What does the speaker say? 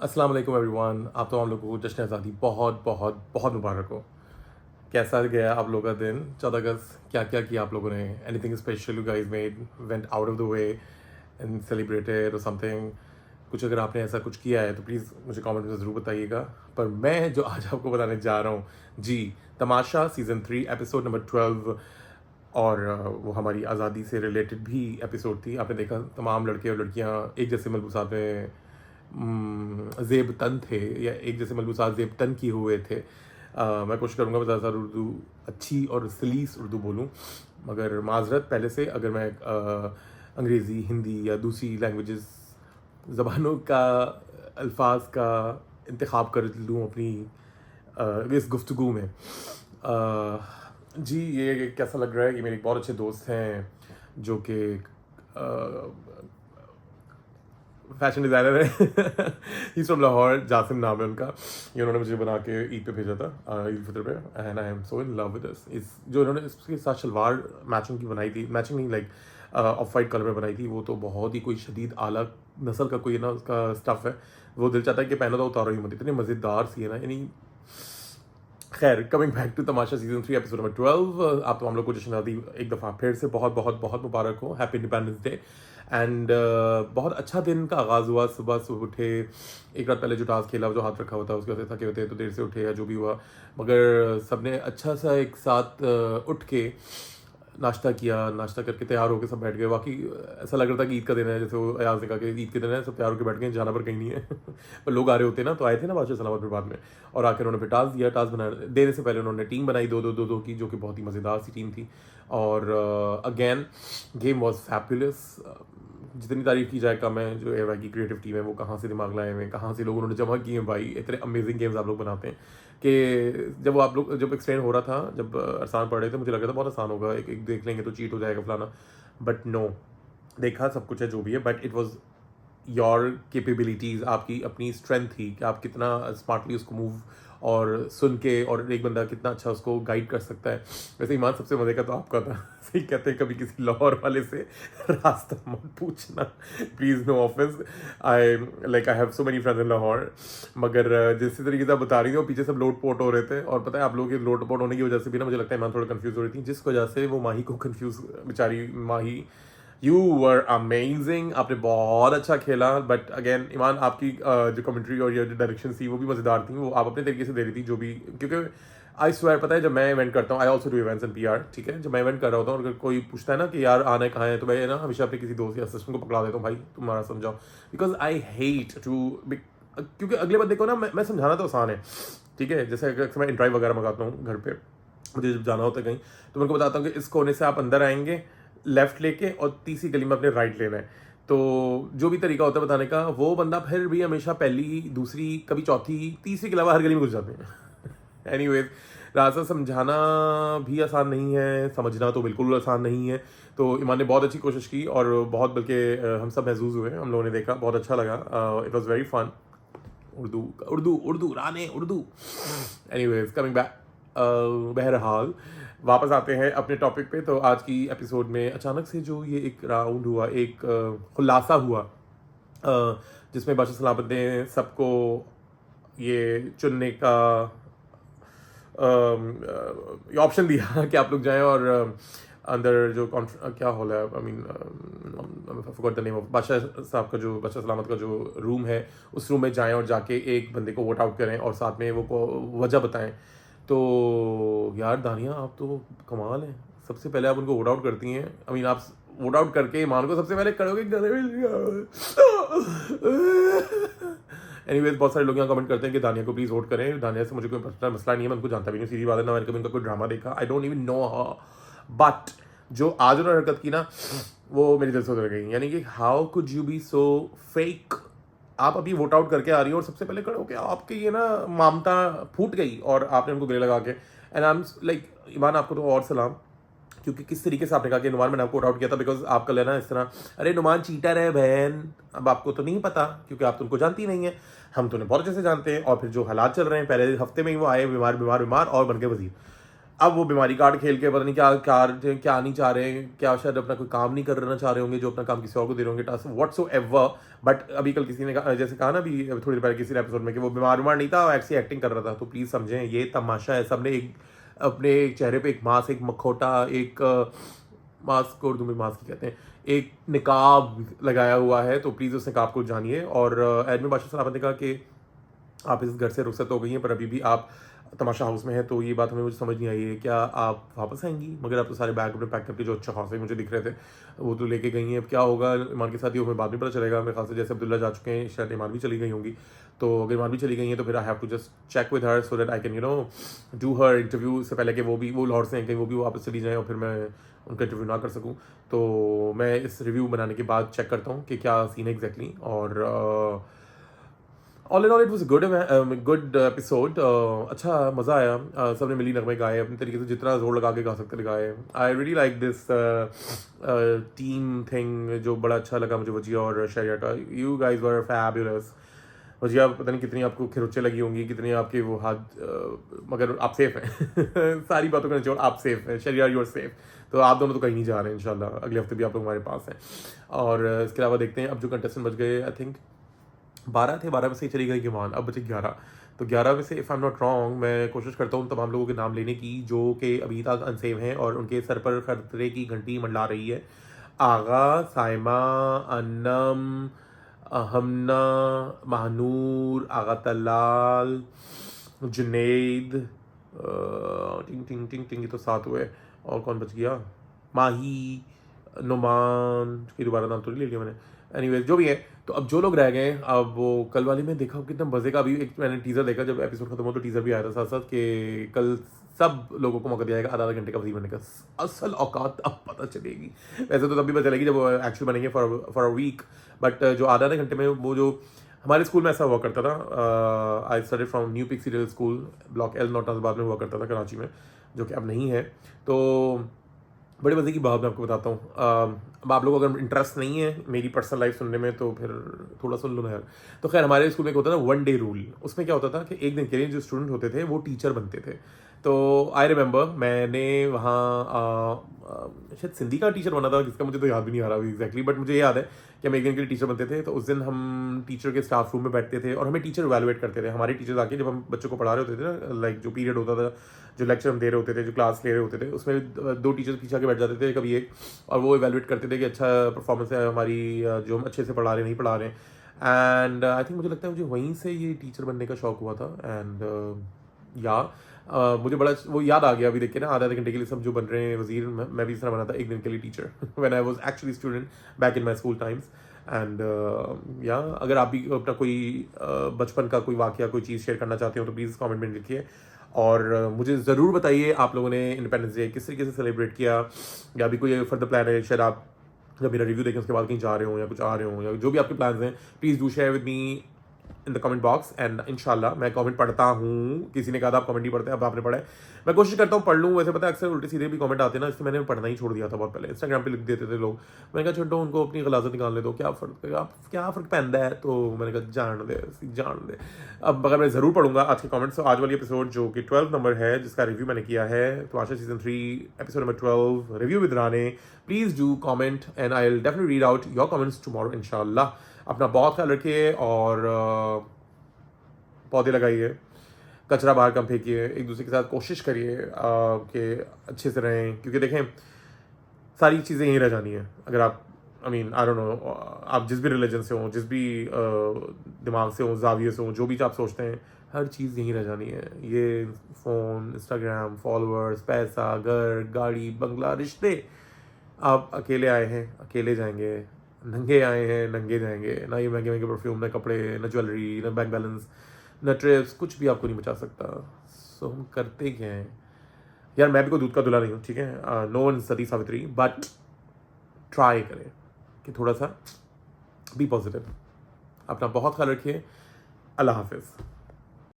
अस्सलाम वालेकुम एवरीवन। आप तो हम लोगों को जश्न आज़ादी बहुत बहुत बहुत मुबारक हो। कैसा गया आप लोगों का दिन? 14 अगस्त क्या क्या किया आप लोगों ने? Anything special you guys made, went out of the way and celebrated और समथिंग? कुछ अगर आपने ऐसा कुछ किया है तो प्लीज़ मुझे कमेंट में ज़रूर बताइएगा। पर मैं जो आज आपको बताने जा रहा हूँ, जी, तमाशा सीज़न 3 एपिसोड नंबर 12। और वो हमारी आज़ादी से रिलेटेड भी एपिसोड थी। आपने देखा तमाम लड़के और लड़कियाँ एक जैसे मलबूसात में ज़ेब तन थे, या एक जैसे मलबूसात ज़ेब तन किए हुए थे। मैं कोशिश करूँगा मैं ज़्यादातर उर्दू अच्छी और सलीस उर्दू बोलूँ, मगर माज़रत पहले से अगर मैं अंग्रेज़ी, हिंदी या दूसरी लैंग्वेजेस ज़बानों का अल्फाज का इंतखाब कर लूँ अपनी इस गुफ्तगू में। जी, ये कैसा लग रहा है? ये मेरे एक बहुत अच्छे दोस्त हैं जो कि फैशन डिज़ाइनर है। ही फ्रॉम लाहौर, जासिम नाम है उनका। ये उन्होंने मुझे बना के ईद पे भेजा था, ईद फितर पे। And I am so in love with this. इस जो उन्होंने इसके साथ शलवार मैचिंग की बनाई थी, मैचिंग नहीं, लाइक ऑफ वाइट कलर में बनाई थी, वो तो बहुत ही कोई शदीद आला नस्ल का कोई ना उसका स्टफ़ है। वो दिल चाहता है कि पहना तो उतारो ही मत, इतनी मज़ेदार सी है ना। यानी खैर, coming back to Tamasha season 3 episode number 12। आप तो हम लोग को जश्न आज़ादी एक दफ़ा फिर से बहुत बहुत बहुत मुबारक हो। Happy independence day. एंड बहुत अच्छा दिन का आगाज़ हुआ। सुबह सुबह उठे, एक रात पहले जो टास्क खेला, जो हाथ रखा हुआ था, उसके वजह से थके होते तो देर से उठे या जो भी हुआ, मगर सबने अच्छा सा एक साथ उठ के नाश्ता किया। नाश्ता करके तैयार होकर सब बैठ गए। बाकी ऐसा लग रहा था कि ईद का दिन है, जैसे वो अयाज ने कहा कि ईद के दिन है, सब तैयार होकर बैठ गए, जाना पर कहीं नहीं है। पर लोग आ रहे होते ना, तो आए थे ना बादशाह सलामत फिर बाद में, और आकर उन्होंने फिर टास्क दिया। टास्क बना देने से पहले उन्होंने टीम बनाई दो दो दो दो की, जो कि बहुत ही मज़ेदार सी टीम थी। और अगेन गेम वॉज फैबुलस। जितनी तारीफ की जाए कम है। जो एयर की क्रिएटिव टीम है वो कहाँ से दिमाग लाए हुए हैं, कहाँ से लोग उन्होंने जमा किए हैं भाई। इतने अमेजिंग गेम्स आप लोग बनाते हैं कि जब एक्सप्लेन हो रहा था, जब आसान पढ़ रहे थे, मुझे लगा था बहुत आसान होगा, एक एक देख लेंगे तो चीट हो जाएगा फलाना। बट नो, देखा सब कुछ है जो भी है, but it was your capabilities, आपकी अपनी स्ट्रेंथ थी कि आप कितना स्मार्टली उसको मूव और सुन के, और एक बंदा कितना अच्छा उसको गाइड कर सकता है। वैसे ईमान सबसे मज़े का तो आपका था। सही कहते हैं, कभी किसी लाहौर वाले से रास्ता मत पूछना, please, no offence. I have so many friends in Lahore, मगर जिस तरीके से आप बता रही थी वो पीछे सब लोट पोट हो रहे थे। और पता है, आप लोगों के लोट पोट होने की वजह से भी ना, मुझे लगता है ईमान थोड़ा कंफ्यूज हो रही थी, जिस वजह से वो माही को कंफ्यूज, बेचारी माही। यू वर अमेजिंग, आपने बहुत अच्छा खेला। बट अगेन ईमान, आपकी जो कमेंट्री और ये जो डायरेक्शन थी वो भी मज़ेदार थी, वो आप अपने तरीके से दे रही थी जो भी। क्योंकि आई स्वेयर, पता है, जब मैं इवेंट करता हूँ, I also do events and PR, ठीक है। जब मैं इवेंट कर रहा होता हूँ, अगर कोई पूछता है ना कि यार आना है कहाँ है, तो मैं ना हमेशा अपने किसी दोस्त या असिस्टेंट को पकड़ा देता हूँ, भाई तुम्हारा समझाओ, बिकॉज आई हेट टू। क्योंकि अगले बंदे को ना मैं समझाना तो आसान है, ठीक है। जैसे अगर मैं इंट्राइव वगैरह मंगाता हूँ घर पे, मुझे जब जाना होता है कहीं, तो मैं उनको बताता हूँ कि इस कोने से आप अंदर आएंगे लेफ्ट लेके, और तीसरी गली में अपने राइट लेना है। तो जो भी तरीका होता है बताने का, वो बंदा फिर भी हमेशा पहली, दूसरी, कभी चौथी, तीसरी के अलावा हर गली में घुस जाते हैं। एनीवेज, रास्ता समझाना भी आसान नहीं है, समझना तो बिल्कुल आसान नहीं है। तो ईमान ने बहुत अच्छी कोशिश की, और बहुत, बल्कि हम सब महसूस हुए, हम लोगों ने देखा, बहुत अच्छा लगा। It was very fun. Urdu Urdu Urdu राने उर्दू। एनीवेज, कमिंग बैक, बहरहाल वापस आते हैं अपने टॉपिक पे। तो आज की एपिसोड में अचानक से जो ये एक राउंड हुआ, एक खुलासा हुआ, जिसमें बादशाह सलामत ने सबको ये चुनने का ऑप्शन दिया कि आप लोग जाएं, और अंदर जो क्या हॉल है, I mean forgot the name of, बादशाह साहब का जो, बादशाह सलामत का जो रूम है, उस रूम में जाएं और जाके एक बंदे को वोट आउट करें, और साथ में वो को वजह बताएं। तो यार दानिया, आप तो कमाल है। सबसे पहले आप उनको वोट आउट करती हैं, आई मीन आप वोट आउट करके ईमान को सबसे पहले करोगे गले में। एनीवेज, बहुत सारे लोग यहाँ कमेंट करते हैं कि दानिया को प्लीज़ वोट करें। दानिया से मुझे कोई पर्सनल मसला नहीं है, मैं उनको जानता भी नहीं, सीधी बात है ना, मैंने कभी उनका कोई ड्रामा देखा, I don't even know. But जो आज उन्होंने हरकत की ना, वो मेरी दिल से उतर गई। यानी कि how could you be so fake. आप अभी वोट आउट करके आ रही हो, और सबसे पहले करो कि आपकी ये ना ममता फूट गई, और आपने उनको गले लगा के, एंड आई एम लाइक, ईमान आपको तो और सलाम, क्योंकि किस तरीके से आपने कहा कि नुमान मैंने आपको आउट किया था, बिकॉज आपका लेना इस तरह, अरे नुमान चीटर है बहन। अब आपको तो नहीं पता, क्योंकि आप तो उनको जानती नहीं है, हम तो उन्हें बहुत अच्छे से जानते हैं। और फिर जो हालात चल रहे हैं, पहले हफ्ते में ही वो आए बीमार बीमार बीमार और बन गए वजीर। अब वो बीमारी कार्ड खेल के पता नहीं क्या नहीं चाह रहे हैं, क्या शायद अपना कोई काम नहीं करना चाह रहे होंगे जो अपना काम किसी और को दे रहे होंगे टास्क व्हाटसोएवर। बट अभी कल किसी ने जैसे कहा ना अभी थोड़ी देर पहले किसी एपिसोड में कि वो बीमार नहीं था, ऐसी एक्टिंग कर रहा था। तो प्लीज़ समझें ये तमाशा है। सबने एक अपने चेहरे पे एक मास्क, एक मखौटा, एक मास्क उर्दू में मास्क कहते हैं, एक निकाब लगाया हुआ है। तो प्लीज़ उस निकाब को जानिए। और एडमी बादशाह सलामत ने कहा कि आप इस घर से रुखसत हो गई हैं पर अभी भी आप तमाशा हाउस में है। तो ये बात हमें मुझे समझ नहीं आई है, क्या आप वापस आएंगी? मगर आप तो सारे बैग अपने पैक करके जो अच्छा खासे मुझे दिख रहे थे वो तो लेके गई हैं। अब क्या होगा ईमान के साथ, ये हमें बाद में पता चलेगा। मेरे ख्याल से जैसे अब्दुल्ला जा चुके हैं, शायद ईमान भी चली गई होंगी। तो अगर ईमान भी चली गई हैं तो फिर I have to just check with her so that I can do her interview से पहले कि वो लाहौर से हैं कहीं वो भी वापस चली जाएँ और फिर मैं उनका इंटरव्यू ना कर सकूँ। तो मैं इस रिव्यू बनाने के बाद चेक करता हूँ कि क्या सीन है एग्जैक्टली। और all in all it was good episode. अच्छा मज़ा आया। सबने मिली नगमे गाए अपने तरीके से, जितना जोर लगा के गा सकते थे गाए। I really like this team thing, जो बड़ा अच्छा लगा मुझे वजिया और शरिया का। You guys were fabulous. Vajiya पता नहीं कितनी आपको खिरुचे लगी होंगी, कितनी आपके वो हाथ, मगर आप सेफ हैं। सारी बातों का निचोड़ आप सेफ हैं। शरिया यू आर सेफ। तो आप दोनों तो कहीं नहीं जा रहे हैं इंशाल्लाह, अगले हफ्ते भी आप लोग हमारे पास हैं। और इसके अलावा देखते हैं अब जो कंटेस्टेंट बच गए, आई थिंक 12 थे, 12 में से ही चली गई गिमान, अब बचे 11। तो 11 में से if I am not wrong, मैं कोशिश करता हूँ तमाम लोगों के नाम लेने की जो कि अभी तक अनसेव हैं और उनके सर पर खतरे की घंटी मंडला रही है। आगा, साइमा, अन्नम, हमना, महानूर, आगा तलाल, जुनैद, टिंग टिंग टिंग टिंग, ये तो 7 हुए। और कौन बच गया? माही, नुमान की दोबारा नाम तो नहीं ले लिया मैंने। एनीवेज जो भी है, तो अब जो लोग रह गए, अब वो कल वाली में देखा कितना मजे का। अभी एक मैंने टीजर देखा, जब एपिसोड खत्म हो तो टीजर भी आया था साथ साथ कि कल सब लोगों को मौका दिया जाएगा आधा घंटे का वजी बनने का। असल औकात अब पता चलेगी। वैसे तो तब भी पता चलेगी जब वो एक्चुअली बनेंगे फॉर अ वीक। बट जो आधा घंटे में वो जो हमारे स्कूल में ऐसा हुआ करता था, आई स्टडी फ्रॉम न्यू पिक सीरियल स्कूल, ब्लॉक एल नौटाबाद में हुआ करता था कराची में, जो कि अब नहीं है। तो बड़े मज़े की बात मैं आपको बताता हूँ। अब आप लोगों को अगर इंटरेस्ट नहीं है मेरी पर्सनल लाइफ सुनने में तो फिर थोड़ा सुन लो ना यार। तो खैर हमारे स्कूल में एक होता था 1 डे रूल। उसमें क्या होता था कि एक दिन के लिए जो स्टूडेंट होते थे वो टीचर बनते थे। तो आई रिमेंबर मैंने वहाँ शायद सिंधी का टीचर बना था, जिसका मुझे तो याद भी नहीं आ रहा अभी एग्जैक्टली, बट मुझे याद है कि हम एक दिन के लिए टीचर बनते थे। तो उस दिन हम टीचर के स्टाफ रूम में बैठते थे और हमें टीचर इवैल्यूएट करते थे। हमारे टीचर्स आके जब हम बच्चों को पढ़ा रहे होते थे ना, लाइक जो पीरियड होता था, जो लेक्चर हम दे रहे होते थे, जो क्लास ले रहे होते थे, उसमें 2 टीचर्स पीछे आके बैठ जाते थे कभी एक, और वो इवैल्यूएट करते थे कि अच्छा परफॉर्मेंस है हमारी, जो हम अच्छे से पढ़ा रहे हैं नहीं पढ़ा रहे हैं। एंड आई थिंक मुझे लगता है मुझे वहीं से ये टीचर बनने का शौक हुआ था। एंड मुझे बड़ा वो याद आ गया अभी देख के ना, आधा घंटे के लिए सब जो बन रहे हैं वजीर, मैं भी इस तरह बना था एक दिन के लिए teacher when I was actually student back in my school times. And अगर आप भी अपना कोई बचपन का कोई वाकया, कोई चीज़ शेयर करना चाहते हो तो प्लीज़ कमेंट में लिखिए। और मुझे ज़रूर बताइए आप लोगों ने इंडिपेंडेंस डे किस तरीके से सेलिब्रेट किया, या भी कोई फर्दर प्लान है, शायद आप जब मेरा रिव्यू देखें उसके बाद कहीं जा रहे हो या कुछ आ रहे हो, या जो भी आपके प्लान्स हैं please do share with me in the comment box. And इंशाल्लाह मैं कमेंट पढ़ता हूँ। किसी ने कहा था आप कमेंट नहीं पढ़ते, अब आपने पढ़ा है, मैं कोशिश करता हूँ पढ़ लूँ। वैसे पता है अक्सर उल्टे सीधे भी कमेंट आते हैं ना, इसलिए मैंने पढ़ना ही छोड़ दिया था बहुत पहले। इंस्टाग्राम पे लिख देते थे लोग, मैंने कहा छोड़ो उनको अपनी गलाजत निकालने दो, क्या फ़र्क पैदा है। तो मैंने कहा जान दे। अब अगर मैं ज़रूर पढ़ूंगा आज के कमेंट्स। तो आज वाली एपिसोड जो कि 12 नंबर है, जिसका रिव्यू मैंने किया है, तो Asha season 3 episode number 12 review with Rane, please do comment and I will definitely read out your comments tomorrow इंशाल्लाह। अपना बहुत ख्याल रखिए और पौधे लगाइए, कचरा बाहर कम फेंकिए, एक दूसरे के साथ कोशिश करिए कि अच्छे से रहें, क्योंकि देखें सारी चीज़ें यहीं रह जानी है। अगर आप आई डोंट नो, आप जिस भी रिलीजन से हों, जिस भी दिमाग से हों, जाविये से हों, जो भी आप सोचते हैं, हर चीज़ यहीं रह जानी है। ये फ़ोन, इंस्टाग्राम, फॉलोअर्स, पैसा, घर, गाड़ी, बंगला, रिश्ते, आप अकेले आए हैं अकेले जाएंगे, नंगे आए हैं नंगे जाएंगे। ना ये महंगे महंगे परफ्यूम, ना कपड़े, ना ज्वेलरी, ना बैंक बैलेंस, न ट्रिप्स, कुछ भी आपको नहीं बचा सकता। सो हम करते क्या हैं यार? मैं भी कोई दूध का दूल्हा नहीं हूँ, ठीक है, no one Sati Savitri, but try करें कि थोड़ा सा बी पॉजिटिव। अपना बहुत ख्याल रखिए। अल्लाह हाफिज़।